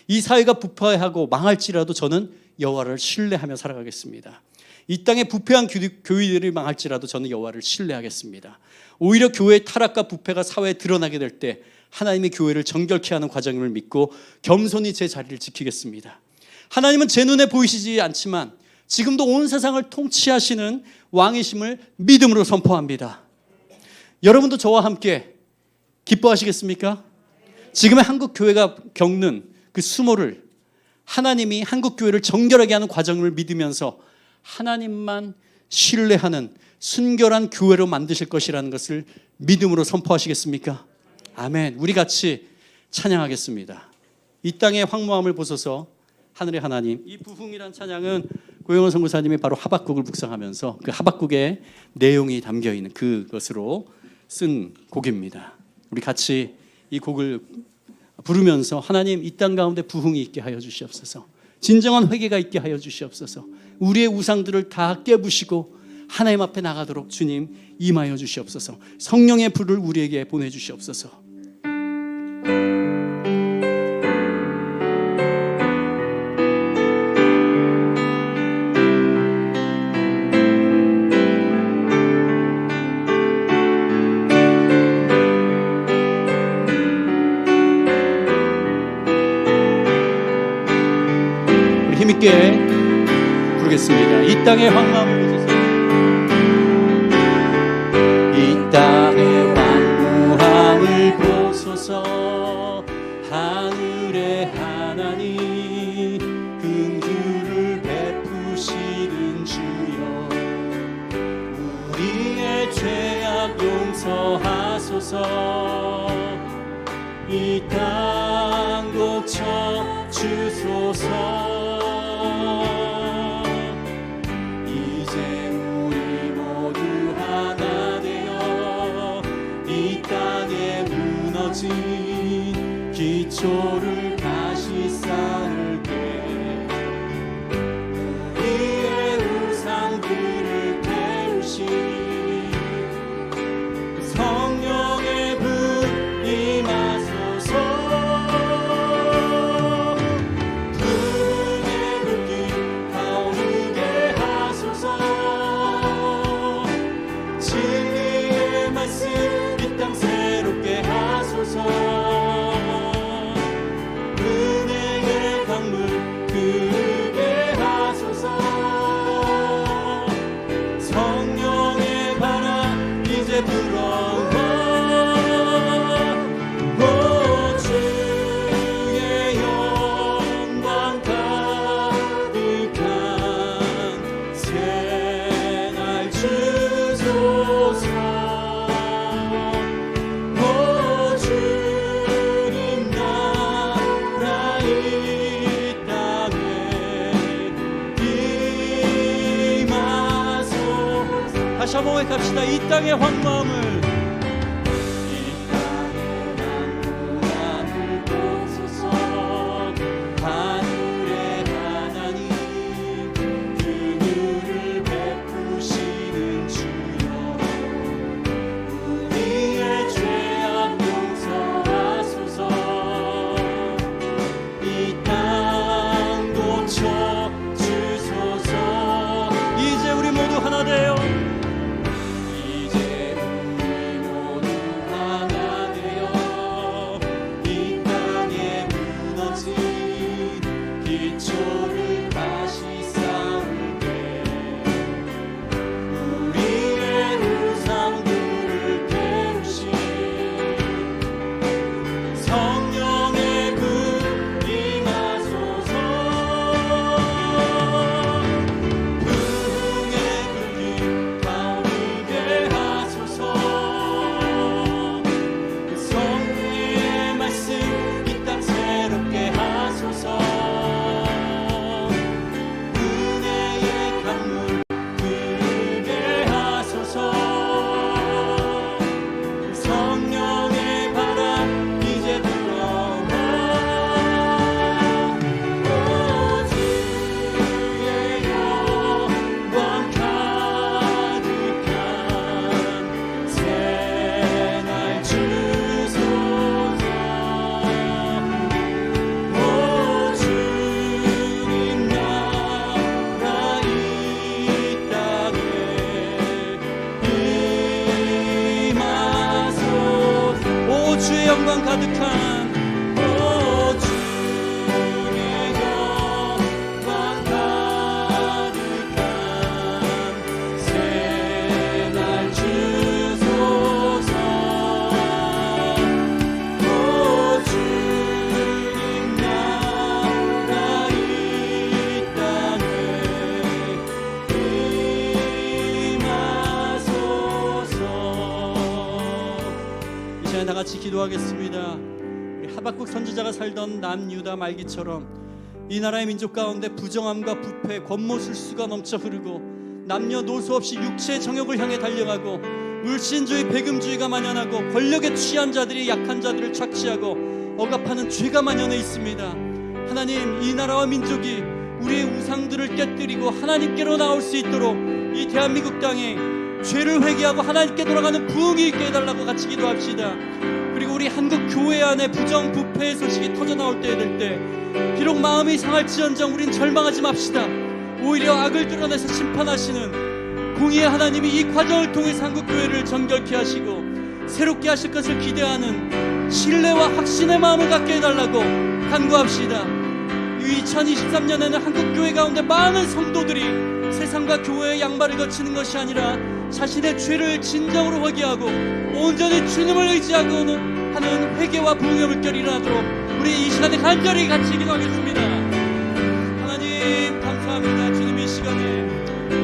이 사회가 부패하고 망할지라도 저는 여호와를 신뢰하며 살아가겠습니다. 이 땅에 부패한 교회들이 망할지라도 저는 여호와를 신뢰하겠습니다. 오히려 교회의 타락과 부패가 사회에 드러나게 될 때 하나님의 교회를 정결케 하는 과정을 믿고 겸손히 제 자리를 지키겠습니다. 하나님은 제 눈에 보이시지 않지만 지금도 온 세상을 통치하시는 왕이심을 믿음으로 선포합니다. 여러분도 저와 함께 기뻐하시겠습니까? 지금의 한국 교회가 겪는 그 수모를 하나님이 한국 교회를 정결하게 하는 과정을 믿으면서 하나님만 신뢰하는 순결한 교회로 만드실 것이라는 것을 믿음으로 선포하시겠습니까? 아멘. 우리 같이 찬양하겠습니다. 이 땅의 황무함을 보소서 하늘의 하나님. 이 부흥이란 찬양은 고영원 선교사님이 바로 하박국을 묵상하면서 그 하박국의 내용이 담겨있는 그것으로 쓴 곡입니다. 우리 같이 이 곡을 부르면서 하나님 이 땅 가운데 부흥이 있게 하여 주시옵소서. 진정한 회개가 있게 하여 주시옵소서. 우리의 우상들을 다 깨부시고 하나님 앞에 나가도록 주님 임하여 주시옵소서. 성령의 불을 우리에게 보내주시옵소서. 우리 힘있게 부르겠습니다. 이 땅의 황망함을 보소서. 이 땅의 황무함을 보소서. 하늘의 하나님 긍휼을 베푸시는 주여 우리의 죄악 용서하소서. 이 땅 고쳐 주소서. 기초를 다시 쌓을게. 우리의 우상들을 태우시 성령의 불 임하소서. 부흥의 불길 타오르게 하소서. 진리의 말씀 이 땅 새롭게 하소서. 은혜의 고백합시다. 이 땅의 황무함을 영광 가득한 오 주의 영광 가득한 새날 주소서 오 주님 나라 이 땅에 임하소서. 이 시간에 다 같이 기도하겠습니다. 우리 하박국 선지자가 살던 남유다 말기처럼 이 나라의 민족 가운데 부정함과 부패, 권모술수가 넘쳐 흐르고 남녀노소 없이 육체의 정욕을 향해 달려가고 물신주의, 배금주의가 만연하고 권력에 취한 자들이 약한 자들을 착취하고 억압하는 죄가 만연해 있습니다. 하나님, 이 나라와 민족이 우리의 우상들을 깨뜨리고 하나님께로 나올 수 있도록 이 대한민국 땅에 죄를 회개하고 하나님께 돌아가는 부흥이 있게 해달라고 같이 기도합시다. 그리고 우리 한국 교회 안에 부정 부패의 소식이 터져나올 때에 될 때 비록 마음이 상할지언정 우린 절망하지 맙시다. 오히려 악을 드러내서 심판하시는 공의의 하나님이 이 과정을 통해서 한국 교회를 정결케 하시고 새롭게 하실 것을 기대하는 신뢰와 확신의 마음을 갖게 해달라고 간구합시다. 이 2023년에는 한국 교회 가운데 많은 성도들이 세상과 교회의 양발을 거치는 것이 아니라 자신의 죄를 진정으로 회개하고 온전히 주님을 의지하고 하는 회개와 부흥의 물결이 일어나도록 우리 이 시간에 간절히 같이 기도하겠습니다. 하나님 감사합니다. 주님 이 시간에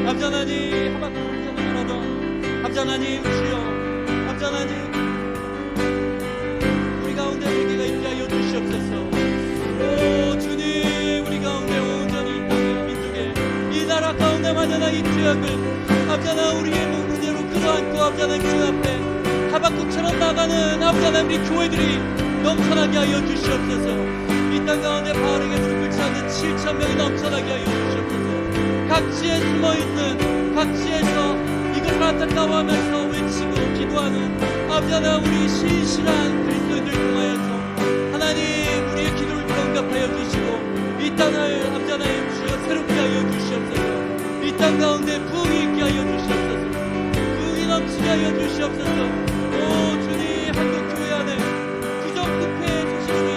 아버지 하나님 하박국 선언하던 아버지 하나님 주여 아버지 하나님 우리 가운데 회개가 있게 하여 주시옵소서. 오 주님 우리 가운데 온전히 이 땅의 민족의 이 나라 가운데 만연한 이 죄악을 아버지 하나님 우리의 몸 그대로 끌어안고 아버지 하나님 주 앞에 하박국처럼 나가는 아버지 하나님 우리 교회들이 넘쳐나게 하여 주시옵소서. 이 땅 가운데 바울에게 무릎을 찾는 7,000명이 넘쳐나게 하여 주시옵소서. 각지에 숨어있는 각지에서 이것을 안타까워하면서 외치고 기도하는 아버지 하나님 우리 신실한 그리스도인들 통하여서 하나님 우리의 기도를 응답하여 주시고 이 땅을 아버지 하나님 주여 새롭게 하여 주시옵소서. 이 땅 가운데 부흥이 있게 하여 주시옵소서. 부흥이 넘치게 하여 주시옵소서. 오 주님 한국 교회 안에 부정부패의 소식이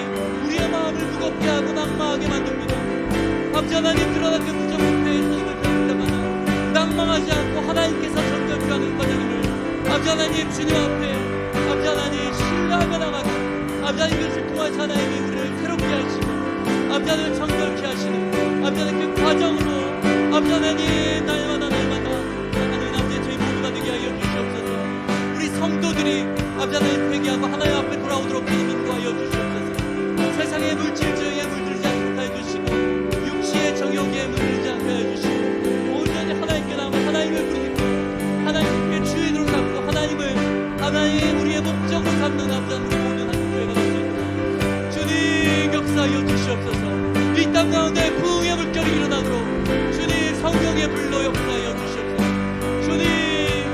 우리의 마음을 무겁게 하고 낭망하게 만듭니다. 아버지 하나님 그러나 그 부정부패의 소식을 들을 때마다 낭망하지 않고 하나님께서 정결케 하는 과정을 아버지 하나님 주님 앞에 아버지 하나님 신뢰하며 나가고 아버지 하나님 그것을 통해서 하나님이 우리를 새롭게 하시고 아버지 하나님 정결케 하시는 아버지 하나님 그 과정으로 아버지 하나님 날마다 하나님 아버지 저희 모두가 되게 하여 주시옵소서. 우리 성도들이 아버지 하나님 회개하고 하나님 앞에 돌아오도록 인도하여 주시옵소서. 세상의 물질주의에 물들지 않게 하여 주시고 육시의 정욕에 물들지 않게 하여 주시고 온전히 하나님께 나와 하나님을 부르고 하나님께 주의 주시옵소서. 이 땅 가운데 부흥의 물결이 일어나도록 주님 성령의 불로 역사하여 주시옵소서. 주님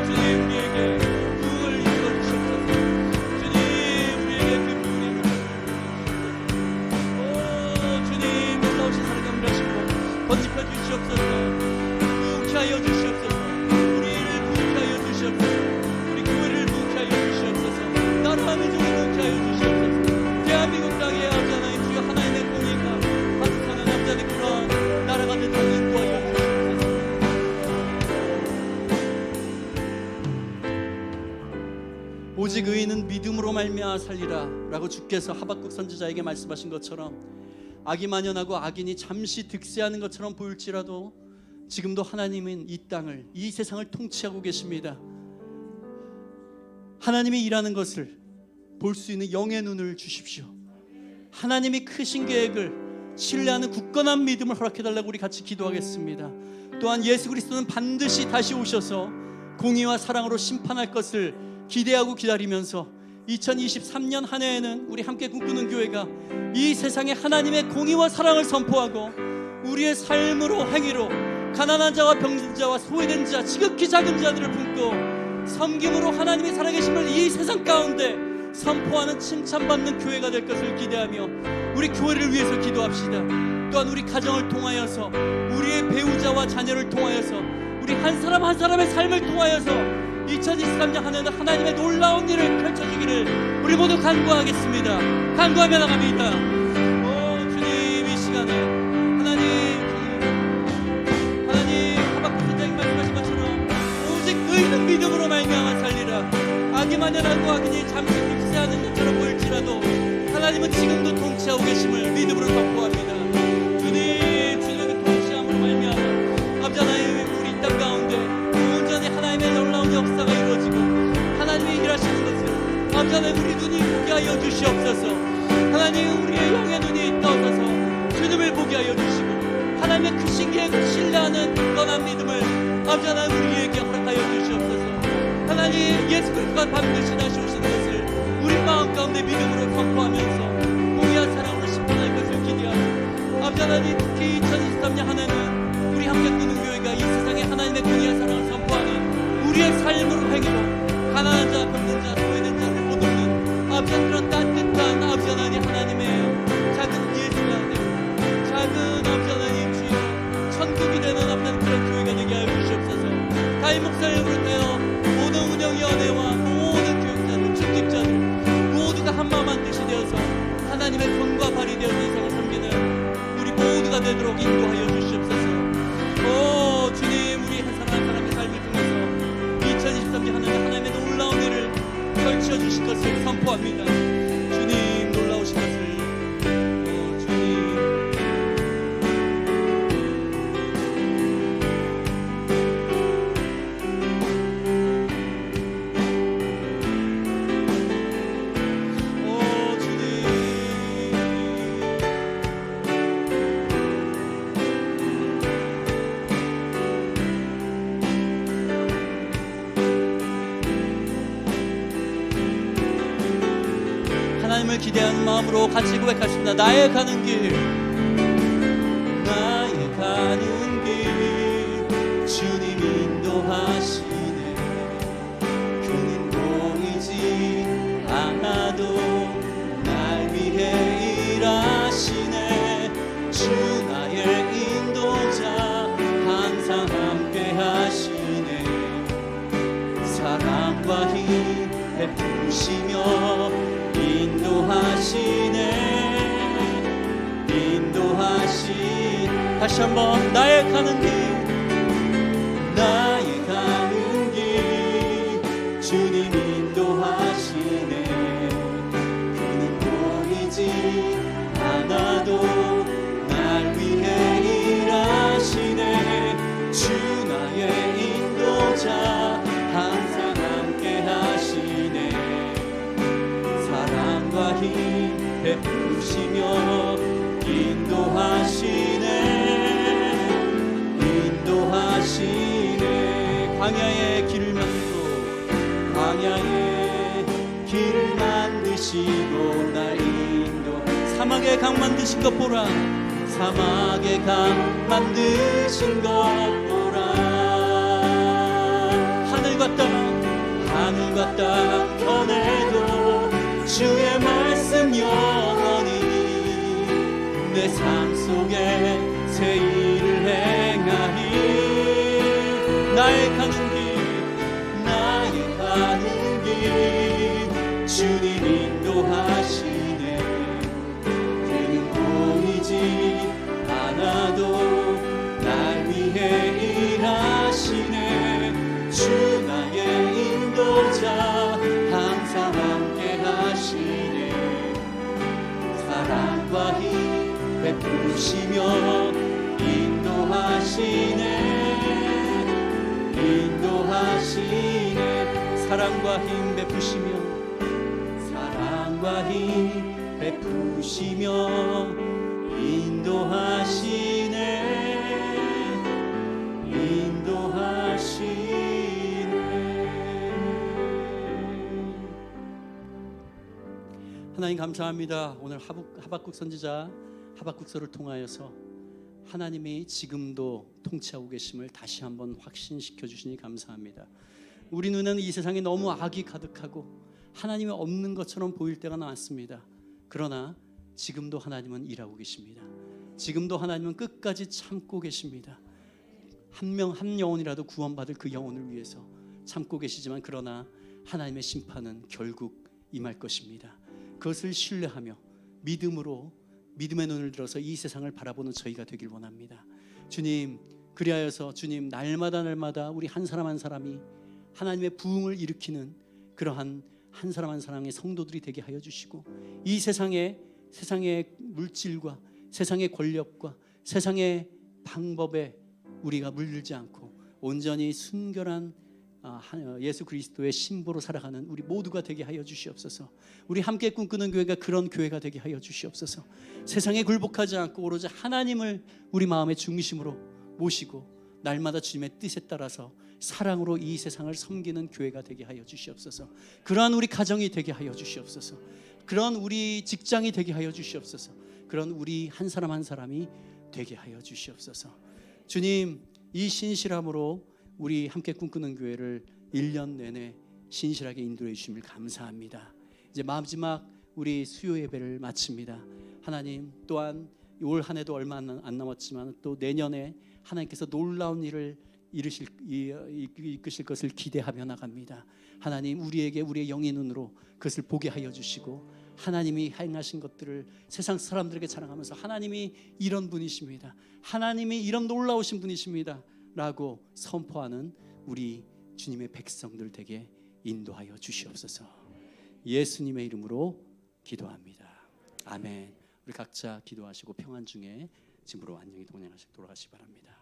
우리에게 부흥을 이끌어 주시옵소서. 주님 우리에게 그 부흥의 물결을 주님 놀라우신 사랑 감사하시고 건집해 주시옵소서. 부흥케 하여 주시옵소서. 우리를 부흥케 하여 주시옵소서. 우리 교회를 부흥케 하여 주시옵소서. 나라 민족을 부흥케 하여 주시옵소서. 대한민국 땅에 아버지 하나님 주여 하나님의 공의가 가득하는 남자들 그런 나라가 되도록 인도하여 주시옵소서. 오직 의인은 믿음으로 말미암아 살리라 라고 주께서 하박국 선지자에게 말씀하신 것처럼 악이 만연하고 악인이 잠시 득세하는 것처럼 보일지라도 지금도 하나님은 이 땅을, 이 세상을 통치하고 계십니다. 하나님이 일하는 것을 볼 수 있는 영의 눈을 주십시오. 하나님이 크신 계획을 신뢰하는 굳건한 믿음을 허락해달라고 우리 같이 기도하겠습니다. 또한 예수 그리스도는 반드시 다시 오셔서 공의와 사랑으로 심판할 것을 기대하고 기다리면서 2023년 한 해에는 우리 함께 꿈꾸는 교회가 이 세상에 하나님의 공의와 사랑을 선포하고 우리의 삶으로 행위로 가난한 자와 병든 자와 소외된 자, 지극히 작은 자들을 품고 섬김으로 하나님의 살아계심을 이 세상 가운데 선포하는 칭찬받는 교회가 될 것을 기대하며 우리 교회를 위해서 기도합시다. 또한 우리 가정을 통하여서 우리의 배우자와 자녀를 통하여서 우리 한 사람 한 사람의 삶을 통하여서 2023년 한 해는 하나님의 놀라운 일을 펼쳐주기를 우리 모두 간구하겠습니다. 간구하며 나갑니다. 주님 이 시간에 하나님 하박국 선지자님 말씀하신 것처럼 오직 의인은 믿음으로 말미암아 살리라. 악이 만연하고 악인이 잠시 득세하는 것처럼 보일지라도 하나님은 지금도 통치하고 계심을 믿음으로 선포합니다. 주님의 통치함으로 말미암아 아버지 하나님 우리 땅 가운데 온전히 하나님의 놀라운 역사가 이루어지고 하나님이 일하시는 것을 아버지 하나님 우리 눈이 보게 하여 주시옵소서. 하나님 우리의 영의 눈이 떠서서 주님을 보게 하여 주시고 하나님의 크신 계획을 신뢰하는 굳건한 믿음을 아버지 하나님 우리에게 허락하여 주시옵소서. 하나님 예수 그리스도가 반드시 다시 오시는 것을 우리 마음 가운데 믿음으로 선포하면서 공의와 사랑으로 심판할 것을 기대하고 아버지 하나님 특히 2023년 한 해는 우리 함께 꾸는 교회가 이 세상에 하나님의 공의와 사랑을 선포하는 우리의 삶으로 행위로 가난한 자, 병든 자, 소외된 자를 못 돕는 아버지 그런 따뜻한 아버지 하나님의 작은 예수가 되고 작은 아버지 하나님 주여 천국이 되는 아버지 그런 교회가 되게 하여 주시옵소서. 다임 목사를 비롯하여 모든 운영위원회와 모든 교육자들, 중직자들 모두가 한마음 한뜻이 되어서 하나님의 손과 발이 되어서 세상을 섬기는 우리 모두가 되도록 인도하여 주시옵소서. 주님 우리 한 사람 한 사람의 삶을 통해서 2023년 하나님의 놀라운 일을 펼쳐 주실 것을 선포합니다. 주님 놀라우신 것을 하나님을 기대하는 마음으로 같이 고백하십니다. 나의 가는 길 주님 인도하시네. 그는 보이지 않아도 날 위해 일하시네. 주 나의 인도자 항상 함께 하시네. 사랑과 힘 베푸시며 인도하신 다시 한번 나의 가는 길 주님 인도하시네. 그는 보이지 않아도 날 위해 일하시네. 주 나의 인도자 항상 함께 하시네. 사랑과 힘 베푸시며 인도하시네. 광야의 길을 만드시고 날 인도 사막의 강 만드신 것 보라. 사막의 강 만드신 것 보라. 하늘과 땅 변해도 주의 말씀 영원히 내 삶 속에 새 일을 행하니. 나의 가는 길 주님 인도하시네. 그는 보이지 않아도 날 위해 일하시네. 주 나의 인도자 항상 함께 하시네. 사랑과 힘 베푸시며 인도하시네. 사랑과 힘 베푸시며 인도하시네. 하나님 감사합니다. 오늘 하박국 선지자 하박국서를 통하여서 하나님이 지금도 통치하고 계심을 다시 한번 확신시켜 주시니 감사합니다. 우리 눈에는 이 세상에 너무 악이 가득하고 하나님이 없는 것처럼 보일 때가 많습니다. 그러나 지금도 하나님은 일하고 계십니다. 지금도 하나님은 끝까지 참고 계십니다. 한 영혼이라도 구원받을 그 영혼을 위해서 참고 계시지만, 그러나 하나님의 심판은 결국 임할 것입니다. 그것을 신뢰하며 믿음의 눈을 들어서 이 세상을 바라보는 저희가 되길 원합니다. 주님, 그리하여서 주님, 날마다 우리 한 사람 한 사람이 하나님의 부흥을 일으키는 그러한 한 사람 한 사람의 성도들이 되게 하여 주시고, 이 세상의 물질과 세상의 권력과 세상의 방법에 우리가 물들지 않고 온전히 순결한 예수 그리스도의 신부로 살아가는 우리 모두가 되게 하여 주시옵소서. 우리 함께 꿈꾸는 교회가 그런 교회가 되게 하여 주시옵소서. 세상에 굴복하지 않고 오로지 하나님을 우리 마음의 중심으로 모시고 날마다 주님의 뜻에 따라서 사랑으로 이 세상을 섬기는 교회가 되게 하여 주시옵소서. 그러한 우리 가정이 되게 하여 주시옵소서. 그런 우리 직장이 되게 하여 주시옵소서. 그런 우리 한 사람 한 사람이 되게 하여 주시옵소서. 주님, 이 신실함으로 우리 함께 꿈꾸는 교회를 1년 내내 신실하게 인도해 주심을 감사합니다. 이제 마지막 우리 수요 예배를 마칩니다. 하나님, 또한 올 한 해도 얼마 안 남았지만 또 내년에 하나님께서 놀라운 일을 이끄실 것을 기대하며 나갑니다. 하나님, 우리에게 우리의 영의 눈으로 그것을 보게 하여 주시고, 하나님이 행하신 것들을 세상 사람들에게 자랑하면서 하나님이 이런 분이십니다, 하나님이 이런 놀라우신 분이십니다 라고 선포하는 우리 주님의 백성들 되게 인도하여 주시옵소서. 예수님의 이름으로 기도합니다. 아멘. 우리 각자 기도하시고 평안 중에 집으로 안녕히 돌아가시기 바랍니다.